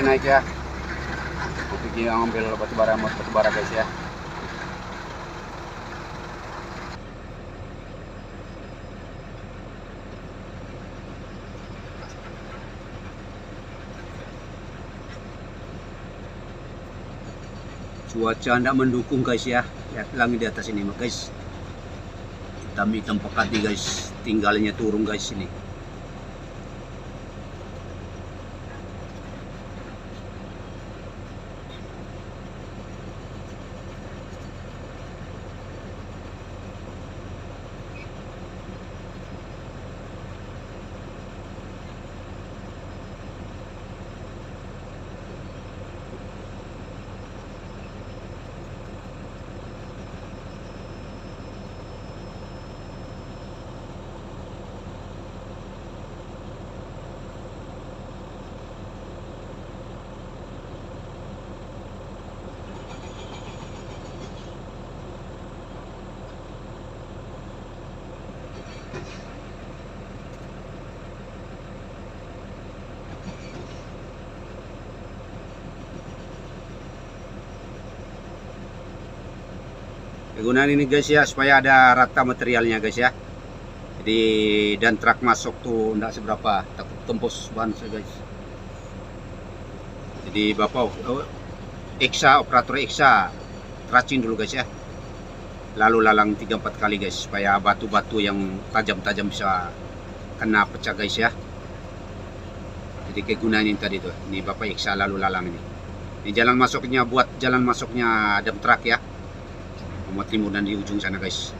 naik ya. Pergi ambil batu bara guys ya. Cuaca tidak mendukung guys ya. Lihat langit di atas ini guys. Hitam-hitam pekat nih guys. Tinggalnya turun guys ini. Kegunaan ini guys ya, supaya ada rata materialnya guys ya. Jadi dan truk masuk tuh enggak seberapa, takut tembus ban guys. Jadi bapak operator Eksa teracing dulu guys ya. Lalu lalang 3-4 kali guys, supaya batu-batu yang tajam-tajam bisa kena pecah guys ya. Jadi kegunaan ini tadi tuh, ini bapak Eksa lalu lalang ini. Ini jalan masuknya, buat jalan masuknya dump truck ya. Muat Timur dan di ujung sana guys,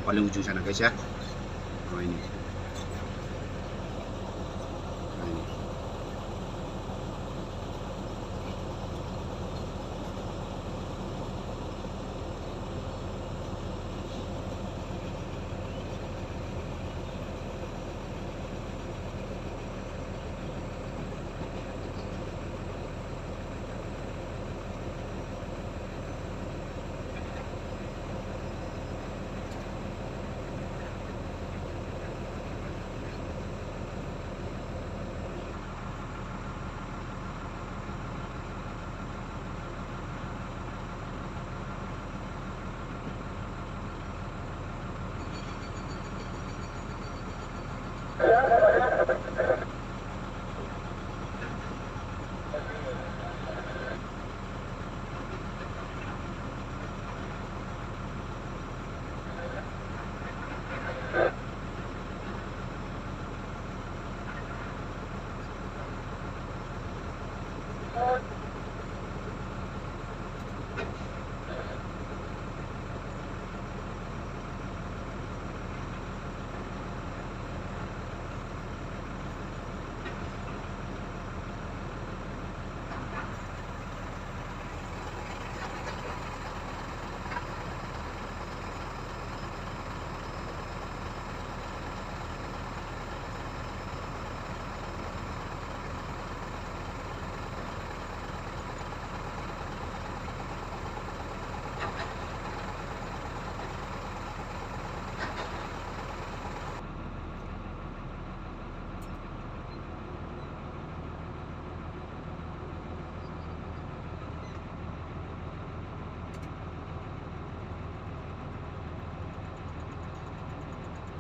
paling ujung sana guys ya. Oh ini, nah, ini.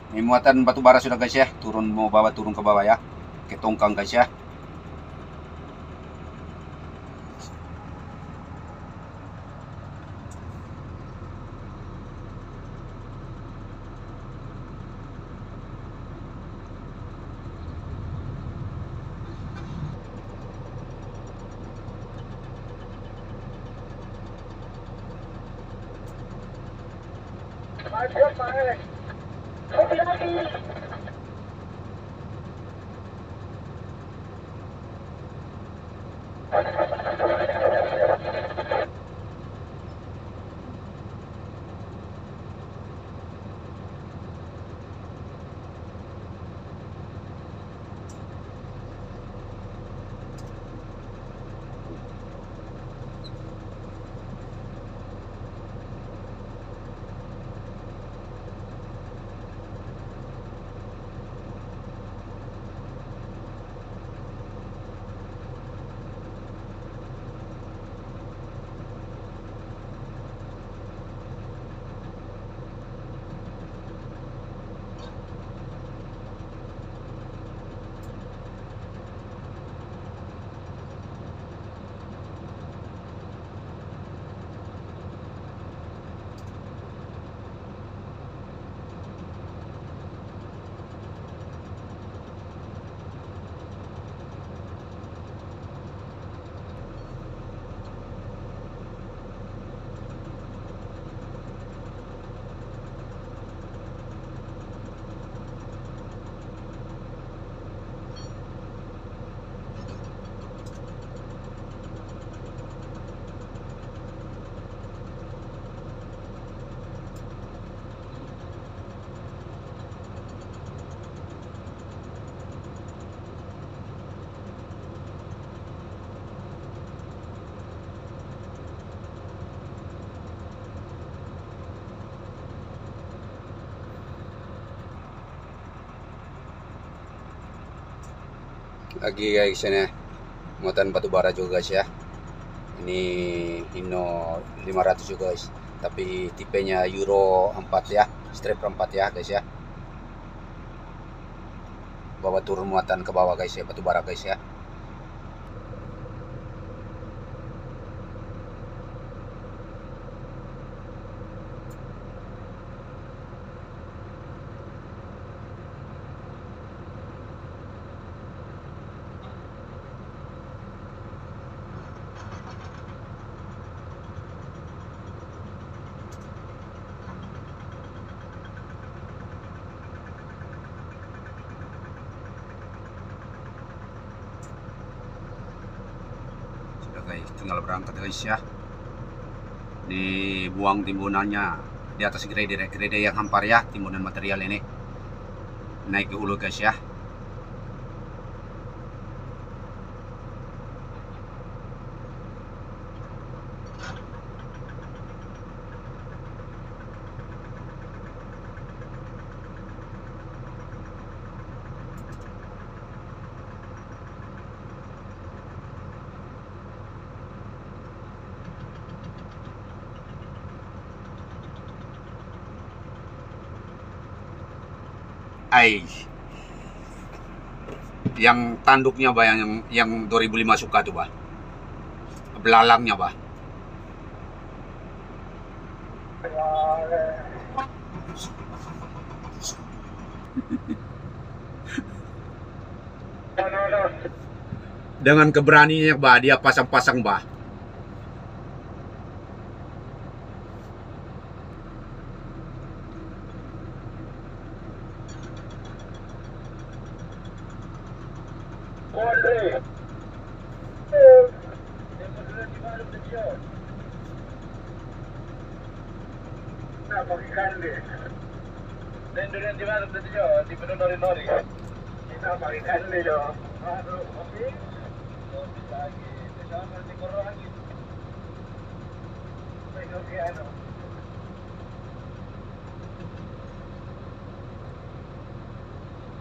Ini muatan batu bara sudah guys ya, mau bawa turun ke bawah ya, ke tongkang guys ya. Lagi guys ini muatan batu bara juga guys ya. Ini Hino 500 juga guys, tapi tipenya Euro 4 ya, strap 4 ya guys ya. Bawa turun muatan ke bawah guys ya, batu bara guys ya. Guys, tinggal berangkat guys ya. Dibuang timbunannya di atas grade yang hampar ya, timbunan material ini naik ke hulu guys ya. Yang tanduknya bah, yang 2005 suka tuh bah, belalangnya bah. Dengan keberaniannya bah, dia pasang-pasang bah.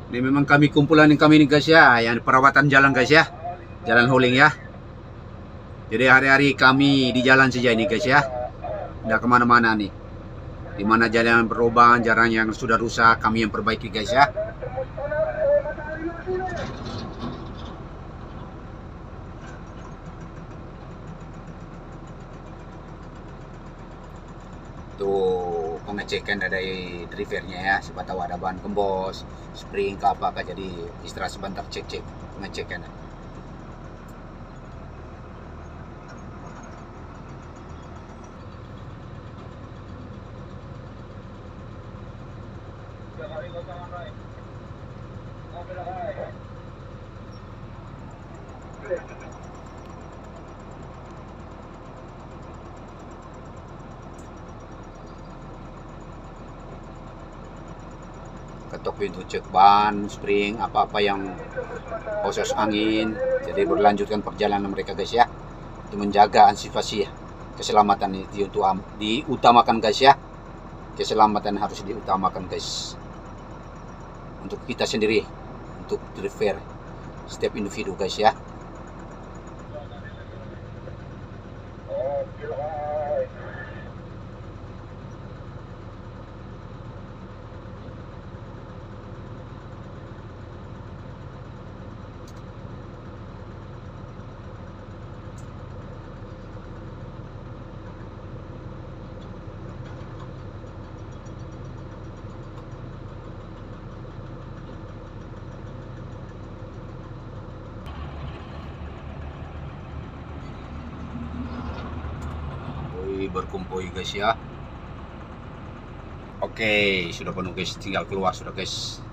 Ini memang kami kumpulan yang kami nih guys ya, yang perawatan jalan guys ya, jalan Huling ya. Jadi hari-hari kami di jalan saja ini guys ya, tidak kemana-mana nih. Dimana jalan yang berlubang, jalan yang sudah rusak, kami yang perbaiki guys ya. Tuh pengecekan dari drivernya ya, siapa tahu ada bahan kembos, spring ke apa, jadi istirahat sebentar, cek pengecekan. Ketok pintu, cek ban, spring, apa-apa yang hoses angin. Jadi berlanjutkan perjalanan mereka guys ya, untuk menjaga antisipasi ya. Keselamatan itu diutamakan guys ya. Keselamatan harus diutamakan guys, untuk kita sendiri, untuk driver setiap individu guys ya. Berkumpul guys ya. Oke, sudah penuh guys, tinggal keluar sudah guys.